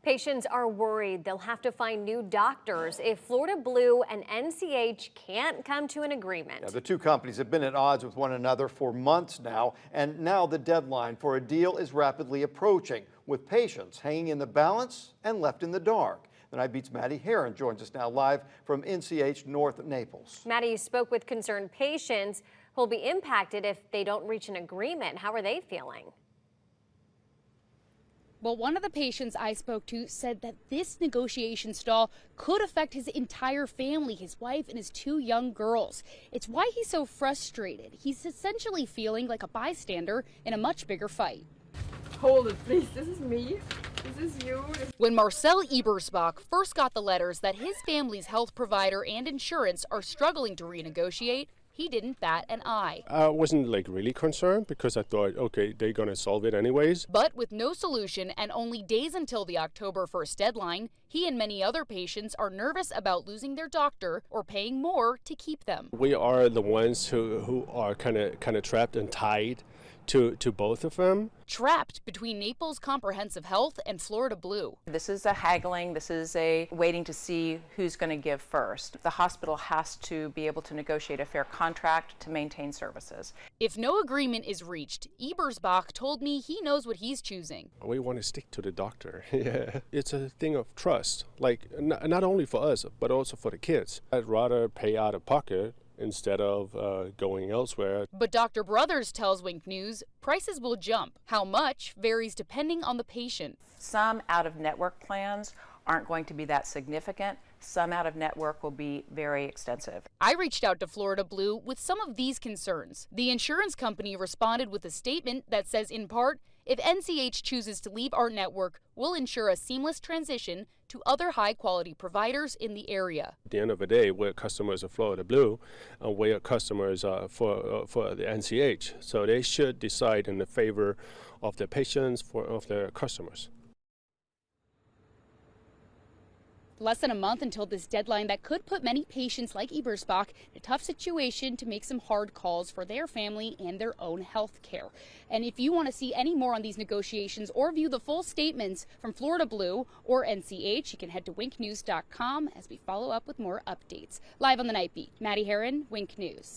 Patients are worried they'll have to find new doctors if Florida Blue and NCH can't come to an agreement. The two companies have been at odds with one another for months now, and now the deadline for a deal is rapidly approaching, with patients hanging in the balance and left in the dark. The Night Beat's Maddie Herron joins us now live from NCH North Naples. Maddie spoke with concerned patients who will be impacted if they don't reach an agreement. How are they feeling? Well, one of the patients I spoke to said that this negotiation stall could affect his entire family, his wife and his two young girls. It's why he's so frustrated. He's essentially feeling like a bystander in a much bigger fight. Hold it, please. This is me. This is you. When Marcel Ebersbach first got the letters that his family's health provider and insurance are struggling to renegotiate, he didn't bat an eye. I wasn't really concerned because I thought, okay, they're going to solve it anyways. But with no solution and only days until the October 1st deadline, he and many other patients are nervous about losing their doctor or paying more to keep them. We are the ones who are kind of trapped and tied to both of them. Trapped between Naples Comprehensive Health and Florida Blue. This is a haggling, this is a waiting to see who's going to give first. The hospital has to be able to negotiate a fair contract to maintain services. If no agreement is reached, Ebersbach told me he knows what he's choosing. We want to stick to the doctor. Yeah. It's a thing of trust, like not only for us, but also for the kids. I'd rather pay out of pocket instead of going elsewhere. But Dr. Brothers tells Wink News prices will jump. How much varies depending on the patient. Some out-of-network plans aren't going to be that significant. Some out-of-network will be very extensive. I reached out to Florida Blue with some of these concerns. The insurance company responded with a statement that says, in part, if NCH chooses to leave our network, we'll ensure a seamless transition to other high-quality providers in the area. At the end of the day, we're customers of Florida Blue, and we're customers for the NCH. So they should decide in the favor of their patients, of their customers. Less than a month until this deadline that could put many patients like Ebersbach in a tough situation to make some hard calls for their family and their own health care. And if you want to see any more on these negotiations or view the full statements from Florida Blue or NCH, you can head to winknews.com as we follow up with more updates. Live on the Night Beat, Maddie Herron, Wink News.